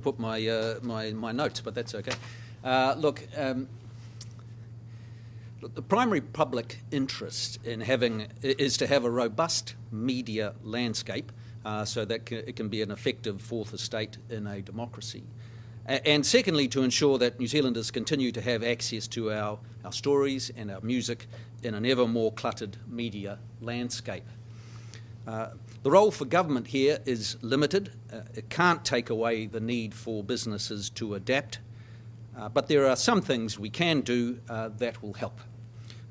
put my notes, but that's okay. Look, the primary public interest in is to have a robust media landscape so that it can be an effective fourth estate in a democracy. And secondly, to ensure that New Zealanders continue to have access to our stories and our music in an ever more cluttered media landscape. The role for government here is limited. It can't take away the need for businesses to adapt, but there are some things we can do that will help.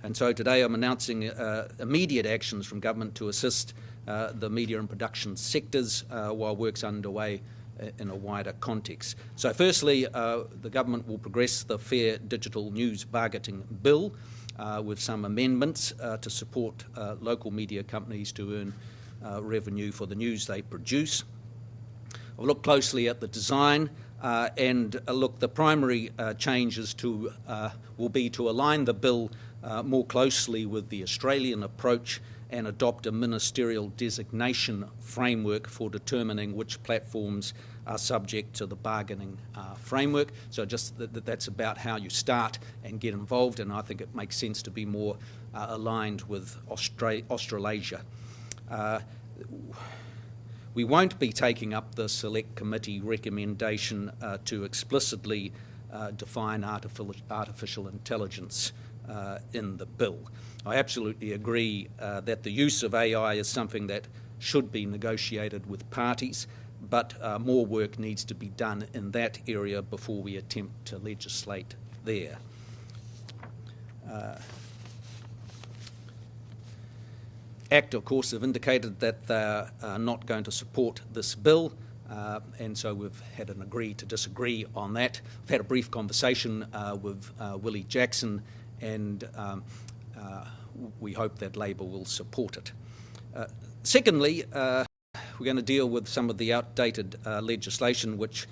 And so today I'm announcing immediate actions from government to assist the media and production sectors while work's underway in a wider context. So firstly, the government will progress the Fair Digital News Bargaining Bill with some amendments to support local media companies to earn revenue for the news they produce. I'll look closely at the design and look, the primary changes will be to align the bill more closely with the Australian approach and adopt a ministerial designation framework for determining which platforms are subject to the bargaining framework. So just that's about how you start and get involved, and I think it makes sense to be more aligned with Australasia. We won't be taking up the Select Committee recommendation to explicitly define artificial intelligence in the bill. I absolutely agree that the use of AI is something that should be negotiated with parties, but more work needs to be done in that area before we attempt to legislate there. ACT, of course, have indicated that they are not going to support this bill, and so we've had an agree to disagree on that. I've had a brief conversation with Willie Jackson, and we hope that Labor will support it. Secondly, we're going to deal with some of the outdated legislation which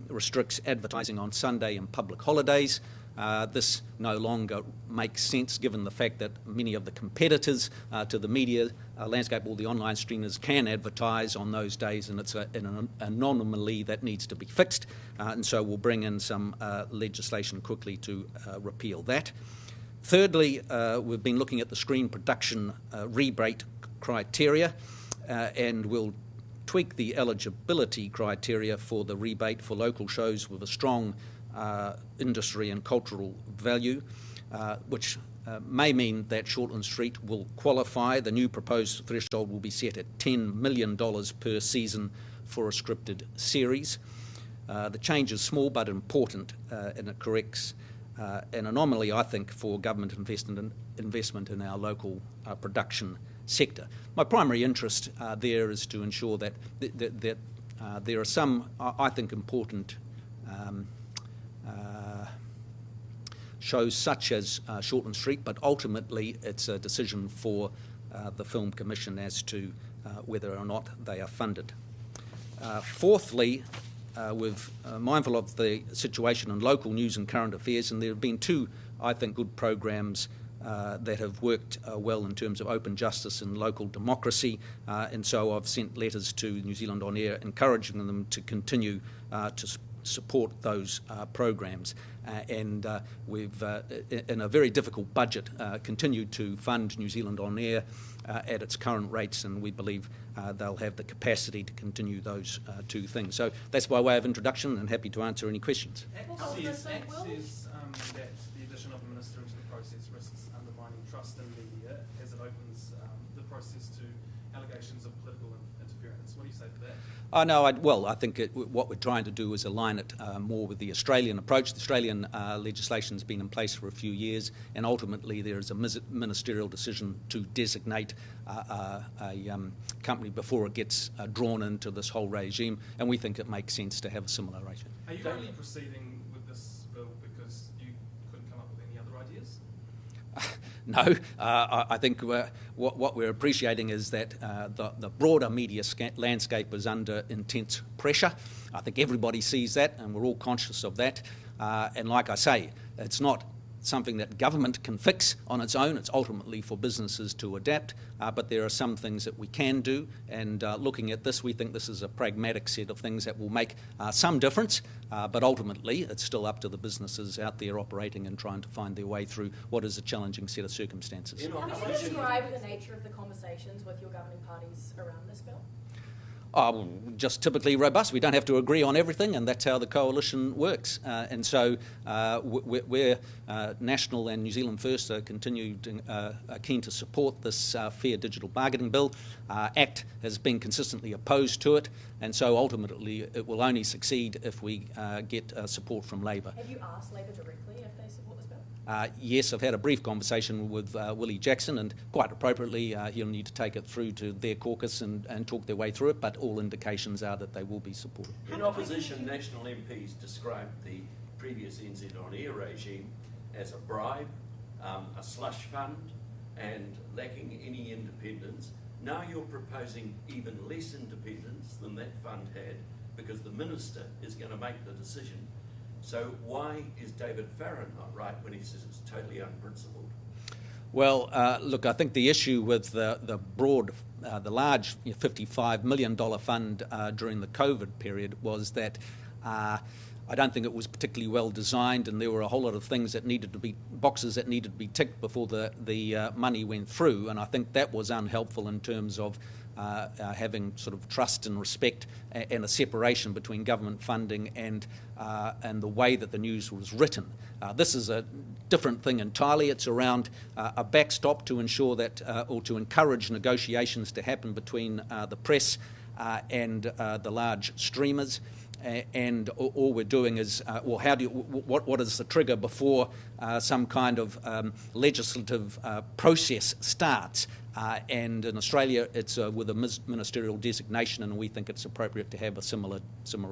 restricts advertising on Sunday and public holidays. This no longer makes sense given the fact that many of the competitors to the media landscape, all the online streamers, can advertise on those days, and it's an anomaly that needs to be fixed, and so we'll bring in some legislation quickly to repeal that. Thirdly, we've been looking at the screen production rebate criteria, and we'll tweak the eligibility criteria for the rebate for local shows with a strong industry and cultural value, which may mean that Shortland Street will qualify. The new proposed threshold will be set at $10 million per season for a scripted series. The change is small but important, and it corrects an anomaly, I think, for government investment in our local production sector. My primary interest there is to ensure that there are some, I think, important shows such as Shortland Street, but ultimately it's a decision for the Film Commission as to whether or not they are funded. Fourthly, we're mindful of the situation in local news and current affairs, and there have been two, I think, good programs that have worked well in terms of open justice and local democracy, and so I've sent letters to New Zealand On Air encouraging them to continue to support those programs, and we've, in a very difficult budget, continued to fund New Zealand On Air at its current rates, and we believe they'll have the capacity to continue those two things. So that's by way of introduction, and happy to answer any questions. ACT says that the addition of a minister into the process risks undermining trust in media as it opens the process to allegations of political interference. What do you say to that? Well, I think what we're trying to do is align it more with the Australian approach. The Australian legislation has been in place for a few years, and ultimately there is a ministerial decision to designate a company before it gets drawn into this whole regime, and we think it makes sense to have a similar regime. Are you only proceeding with this bill because you couldn't come up with any other ideas? No, I think what we're appreciating is that the broader media landscape is under intense pressure. I think everybody sees that, and we're all conscious of that. And like I say, it's not something that government can fix on its own. It's ultimately for businesses to adapt, but there are some things that we can do, and looking at this, we think this is a pragmatic set of things that will make some difference, but ultimately it's still up to the businesses out there operating and trying to find their way through what is a challenging set of circumstances. How would you describe the nature of the conversations with your governing parties around this bill? Just typically robust. We don't have to agree on everything, and that's how the coalition works. And so we're National and New Zealand First are keen to support this Fair Digital Bargaining Bill. ACT has been consistently opposed to it, and so ultimately it will only succeed if we get support from Labor. Have you asked Labor directly if they support this bill? Yes, I've had a brief conversation with Willie Jackson, and quite appropriately he'll need to take it through to their caucus and talk their way through it, but all indications are that they will be supportive. In opposition, National MPs described the previous NZ On Air regime as a bribe, a slush fund, and lacking any independence. Now you're proposing even less independence than that fund had, because the minister is going to make the decision. So why is David Farron not right when he says it's totally unprincipled? Well, look, I think the issue with the large $55 million fund during the COVID period was that I don't think it was particularly well designed, and there were a whole lot of things that needed to be, boxes that needed to be ticked before the money went through, and I think that was unhelpful in terms of having sort of trust and respect and a separation between government funding and the way that the news was written. This is a different thing entirely. It's around a backstop to ensure that, or to encourage negotiations to happen between the press and the large streamers. And all we're doing is, well, what is the trigger before some kind of legislative process starts? And in Australia, it's with a ministerial designation, and we think it's appropriate to have a similar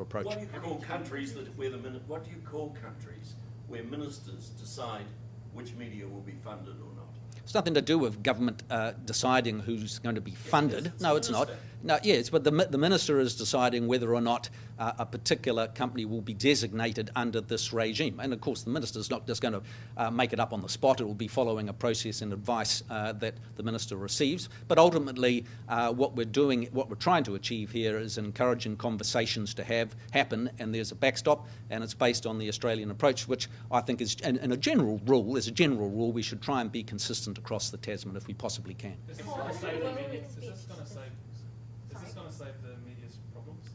approach. What do you call countries where ministers decide which media will be funded or not? It's nothing to do with government deciding who's going to be funded. No, it's not. No, yes, but the minister is deciding whether or not a particular company will be designated under this regime. And of course, the minister is not just going to make it up on the spot. It will be following a process and advice that the minister receives. But ultimately, what we're trying to achieve here is encouraging conversations to happen, and there's a backstop, and it's based on the Australian approach, which I think is, as a general rule, we should try and be consistent across the Tasman if we possibly can. Is this going to save the media's problems?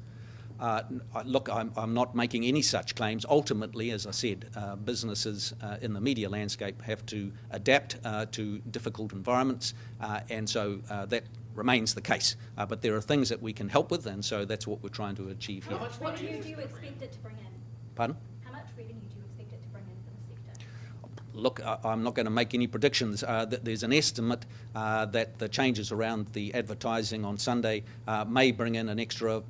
Look, I'm not making any such claims. Ultimately, as I said, businesses in the media landscape have to adapt to difficult environments, and so that remains the case. But there are things that we can help with, and so that's what we're trying to achieve here. How much revenue do you expect it to bring in? Pardon? How much revenue do you expect it to bring in for the sector? Look, I'm not going to make any predictions. There's an estimate that the changes around the advertising on Sunday may bring in an extra,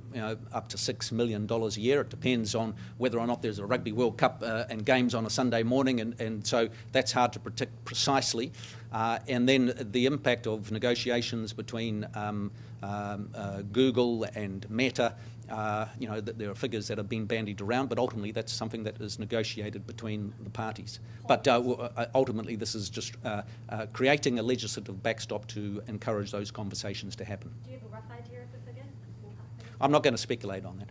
up to $6 million a year. It depends on whether or not there's a Rugby World Cup and games on a Sunday morning, and so that's hard to predict precisely. And then the impact of negotiations between Google and Meta. There are figures that have been bandied around, but ultimately that's something that is negotiated between the parties. But ultimately this is just creating a legislative backstop to encourage those conversations to happen. Do you have a rough idea of the figure? I'm not going to speculate on that.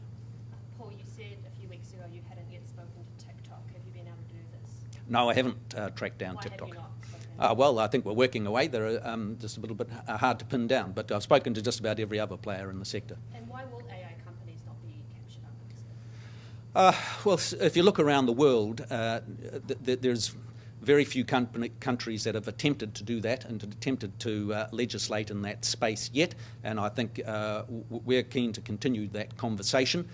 Paul, you said a few weeks ago you hadn't yet spoken to TikTok. Have you been able to do this? No, I haven't tracked down Why TikTok. have you not spoken? Well, I think we're working away. They're just a little bit hard to pin down, but I've spoken to just about every other player in the sector. And why will AI companies not be captured under this? Well, if you look around the world, there's very few countries that have attempted to do that and attempted to legislate in that space yet, and I think we're keen to continue that conversation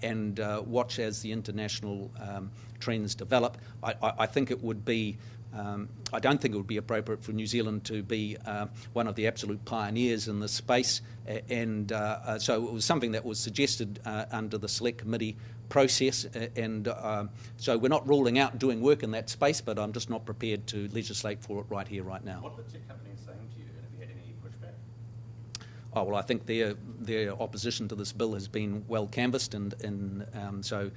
and watch as the international trends develop. I think it would be I don't think it would be appropriate for New Zealand to be one of the absolute pioneers in this space, and so it was something that was suggested under the Select Committee process, and so we're not ruling out doing work in that space, but I'm just not prepared to legislate for it right here, right now. What are the tech companies saying to you, and have you had any pushback? Oh, well, I think their opposition to this bill has been well canvassed, and so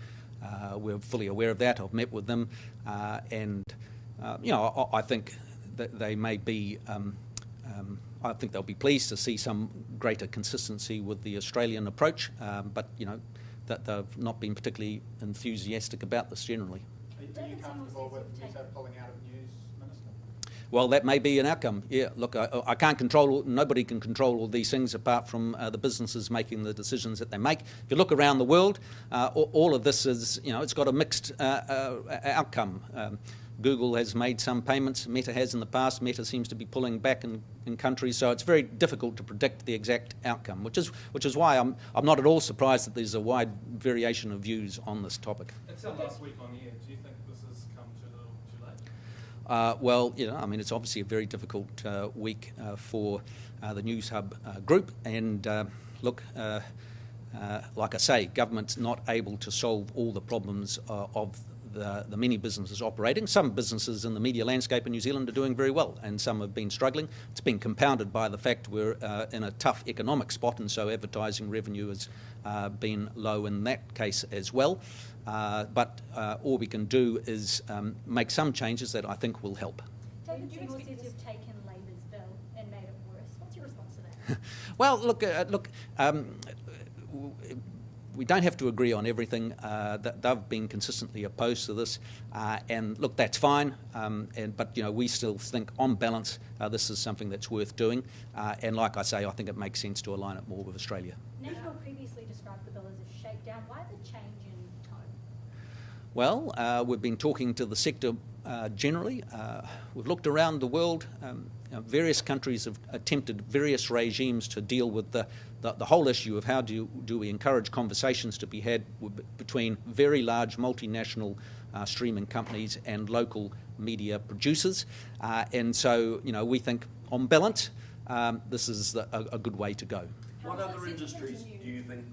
we're fully aware of that. I've met with them, and I think that they may be. I think they'll be pleased to see some greater consistency with the Australian approach, but that they've not been particularly enthusiastic about this generally. Are you comfortable with New South pulling out of news, Minister? Well, that may be an outcome. Yeah, look, I can't control. Nobody can control all these things apart from the businesses making the decisions that they make. If you look around the world, all of this is, it's got a mixed outcome. Google has made some payments. Meta has in the past. Meta seems to be pulling back in countries, so it's very difficult to predict the exact outcome. Which is why I'm not at all surprised that there's a wide variation of views on this topic. It's our last week on air. Do you think this has come too little, too late? Well, it's obviously a very difficult week for the News Hub group, and look. Like I say, government's not able to solve all the problems of the many businesses operating. Some businesses in the media landscape in New Zealand are doing very well, and some have been struggling. It's been compounded by the fact we're in a tough economic spot, and so advertising revenue has been low in that case as well. But all we can do is make some changes that I think will help. David Seymour says you've taken Labour's bill and made it worse. What's your response to that? Well, look. We don't have to agree on everything. They've been consistently opposed to this, and look, that's fine. But we still think, on balance, this is something that's worth doing. And like I say, I think it makes sense to align it more with Australia. National previously described the bill as a shakedown. Why the change in tone? Well, we've been talking to the sector generally. We've looked around the world. Various countries have attempted various regimes to deal with the whole issue of how do we encourage conversations to be had between very large multinational streaming companies and local media producers. And so, we think, on balance, this is a good way to go. What other industries do you think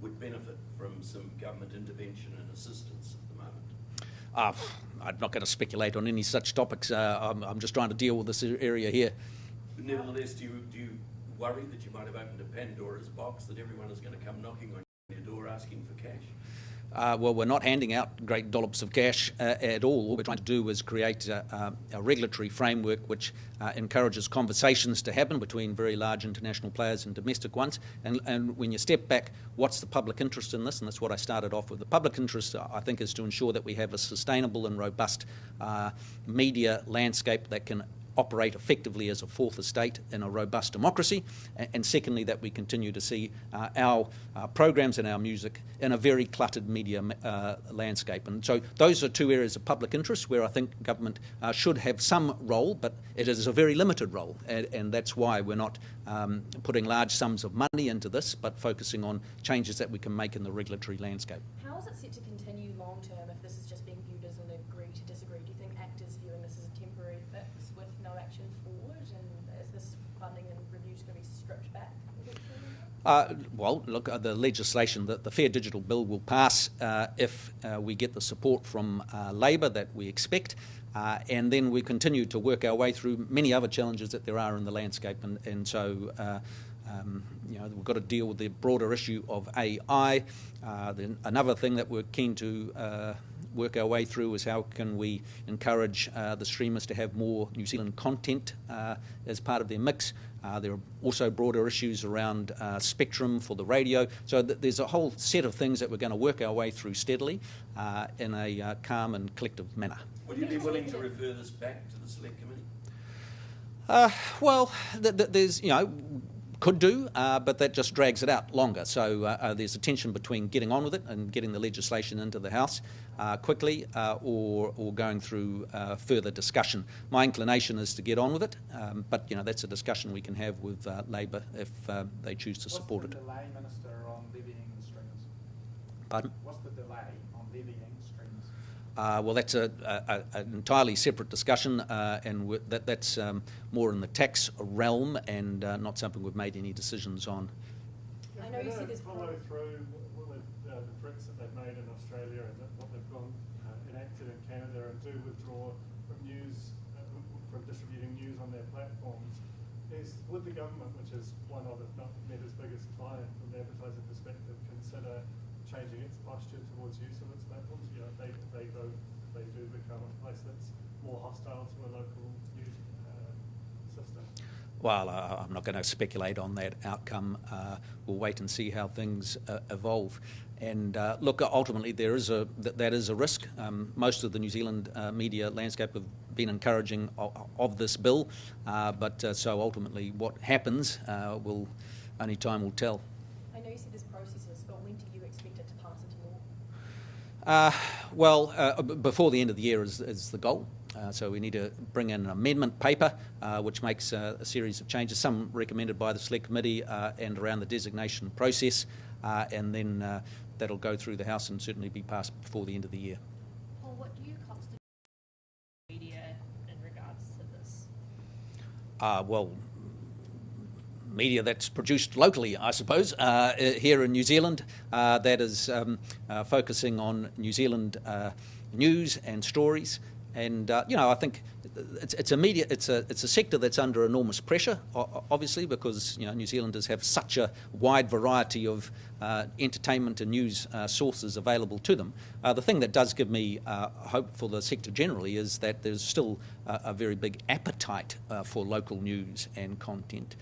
would benefit from some government intervention and assistance at the moment? I'm not going to speculate on any such topics. I'm just trying to deal with this area here. Nevertheless, do you worry that you might have opened a Pandora's box, that everyone is going to come knocking on your door asking for cash? Well, we're not handing out great dollops of cash at all. All we're trying to do is create a regulatory framework which encourages conversations to happen between very large international players and domestic ones. And when you step back, what's the public interest in this? And that's what I started off with. The public interest, I think, is to ensure that we have a sustainable and robust media landscape that can operate effectively as a fourth estate in a robust democracy, and secondly, that we continue to see our programs and our music in a very cluttered media landscape. And so those are two areas of public interest where I think government should have some role, but it is a very limited role, and that's why we're not putting large sums of money into this, but focusing on changes that we can make in the regulatory landscape. How is it set to continue long term if this is just being viewed as an agree to disagree? Do you think ACT's viewing this as a temporary fix with no action forward, and is this funding and reviews going to be stripped back? Well, look, the legislation, the Fair Digital Bill will pass if we get the support from Labor that we expect, and then we continue to work our way through many other challenges that there are in the landscape, and so we've got to deal with the broader issue of AI. Then another thing that we're keen to work our way through is how can we encourage the streamers to have more New Zealand content as part of their mix. There are also broader issues around spectrum for the radio. So there's a whole set of things that we're going to work our way through steadily in a calm and collective manner. Would you be willing to refer this back to the Select Committee? Well, there's, could do, but that just drags it out longer. So there's a tension between getting on with it and getting the legislation into the House quickly or going through further discussion. My inclination is to get on with it, but that's a discussion we can have with Labor if they choose to support it. What's the delay, Minister, on levying the streamers? Pardon? What's the delay on levying streamers? Well, that's an entirely separate discussion, and that's more in the tax realm and not something we've made any decisions on. I know you said there's follow through with the threats that they've made in Australia and what they've gone enacted in Canada, and do withdraw from news, from distributing news on their platforms. Would the government, which is one of, if not Meta's biggest client from the advertising perspective, consider changing its posture towards use of its platforms? If they do become a place that's more hostile to a local news system? Well, I'm not going to speculate on that outcome. We'll wait and see how things evolve. And look, ultimately, that is a risk. Most of the New Zealand media landscape have been encouraging of this bill, but so ultimately, what happens only time will tell. I know you said there's processes, but when do you expect it to pass into law? Before the end of the year is the goal. So we need to bring in an amendment paper which makes a series of changes, some recommended by the Select Committee and around the designation process, and then that'll go through the House and certainly be passed before the end of the year. Paul, what do you constitute media in regards to this? Media that's produced locally, I suppose, here in New Zealand, that is focusing on New Zealand news and stories. And I think it's a sector that's under enormous pressure, obviously, because New Zealanders have such a wide variety of entertainment and news sources available to them. The thing that does give me hope for the sector generally is that there's still a very big appetite for local news and content.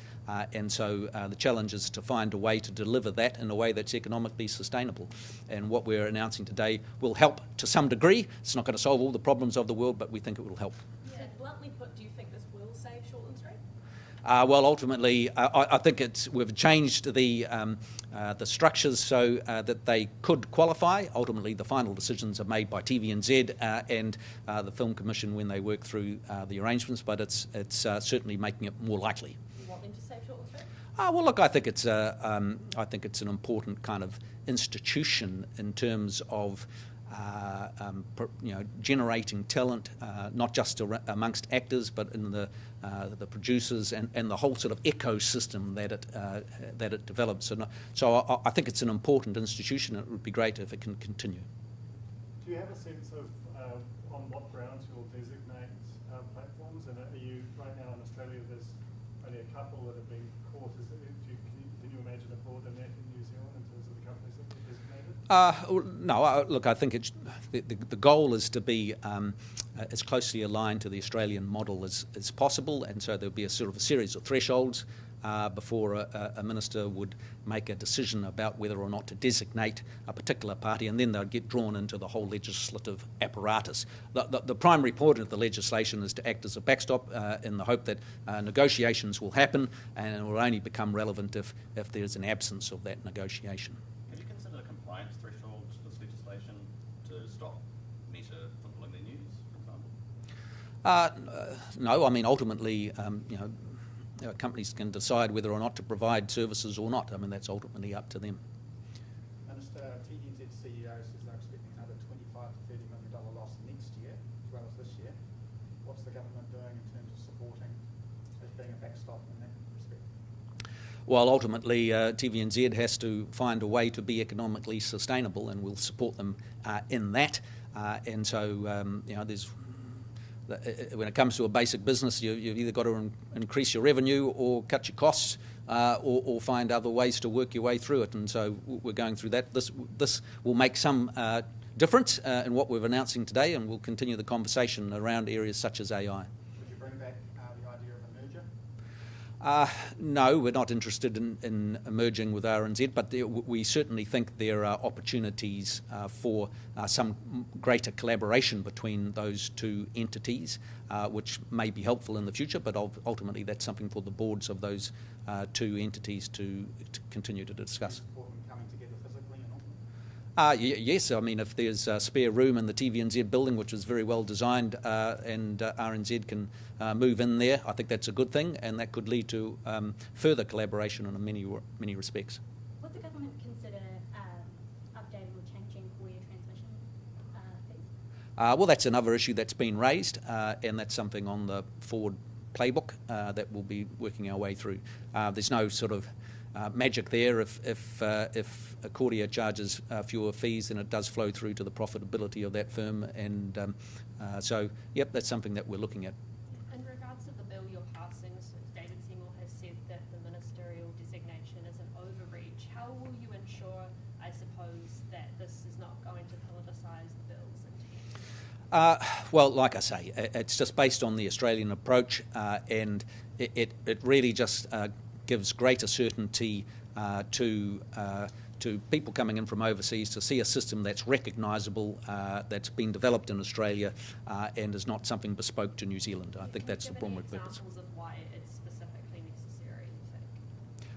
And so the challenge is to find a way to deliver that in a way that's economically sustainable. And what we're announcing today will help to some degree. It's not going to solve all the problems of the world, but we think it will help. Yeah, bluntly put, do you think this will save Shortland Street? Ultimately, I think we've changed the structures so that they could qualify. Ultimately, the final decisions are made by TVNZ and the Film Commission when they work through the arrangements, but it's certainly making it more likely. Do you want them to save Shortland Street? Well, look, I think it's an important kind of institution in terms of generating talent, not just amongst actors, but in the producers and the whole sort of ecosystem that it develops. So I think it's an important institution. It would be great if it can continue. Do you have a sense of on what grounds you'll designate platforms? And are you right now in Australia? There's only a couple that have been caught. Can you imagine a broader net in New Zealand in terms of the companies that are designated? No, look, I think the goal is to be as closely aligned to the Australian model as possible, and so there'll be a sort of a series of thresholds before a minister would make a decision about whether or not to designate a particular party, and then they'll get drawn into the whole legislative apparatus. The primary point of the legislation is to act as a backstop in the hope that negotiations will happen, and it will only become relevant if there's an absence of that negotiation. Have you considered a compliance threshold to this legislation to stop Meta from pulling their news, for example? No, I mean, ultimately, companies can decide whether or not to provide services or not. I mean, that's ultimately up to them. Minister, TVNZ CEO says they're expecting another $25 to $30 million loss next year, as well as this year. What's the government doing in terms of supporting as being a backstop in that respect? Well, ultimately, TVNZ has to find a way to be economically sustainable, and we'll support them in that. And so, when it comes to a basic business, you've either got to increase your revenue or cut your costs, or find other ways to work your way through it. And so we're going through that. This will make some difference in what we're announcing today, and we'll continue the conversation around areas such as AI. Would you bring back the idea of a merger? No, we're not interested in merging with RNZ, but we certainly think there are opportunities for some greater collaboration between those two entities, which may be helpful in the future, but ultimately that's something for the boards of those two entities to continue to discuss. Support them coming together physically and all? Yes, I mean, if there's spare room in the TVNZ building, which is very well designed, and RNZ can move in there, I think that's a good thing, and that could lead to further collaboration in many respects. Would the government consider updating or changing for your transmission fees? Well, that's another issue that's been raised, and that's something on the forward playbook that we'll be working our way through. There's no sort of magic there. If a courtier charges fewer fees, then it does flow through to the profitability of that firm, and so that's something that we're looking at. In regards to the bill you're passing, so David Seymour has said that the ministerial designation is an overreach. How will you ensure, I suppose, that this is not going to politicise the bill's intent? Well, like I say, it's just based on the Australian approach, and it really just gives greater certainty to people coming in from overseas to see a system that's recognisable, that's been developed in Australia, and is not something bespoke to New Zealand. I think that's the primary purpose. Examples of why it's specifically necessary, you think?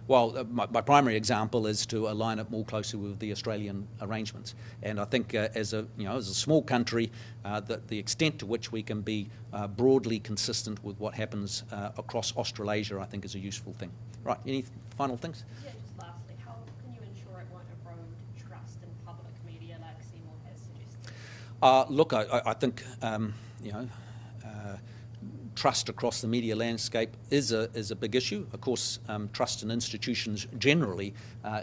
Well, my primary example is to align it more closely with the Australian arrangements, and I think as a small country, that the extent to which we can be broadly consistent with what happens across Australasia, I think, is a useful thing. Right? Any final things? Yeah, just lastly, how can you ensure it won't erode trust in public media like Seymour has suggested? Look, I think trust across the media landscape is a big issue. Of course, trust in institutions generally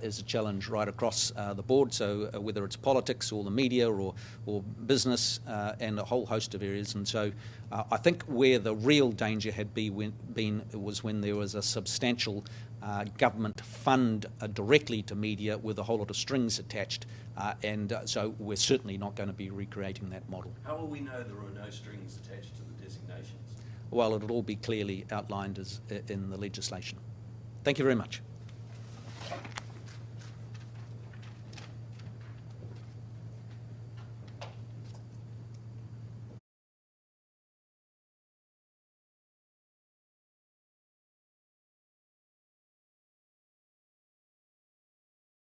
is a challenge right across the board. So whether it's politics or the media or business and a whole host of areas. And so I think where the real danger had been was when there was a substantial government fund directly to media with a whole lot of strings attached. So we're certainly not going to be recreating that model. How will we know there are no strings attached to the designations? Well, it'll all be clearly outlined in the legislation. Thank you very much.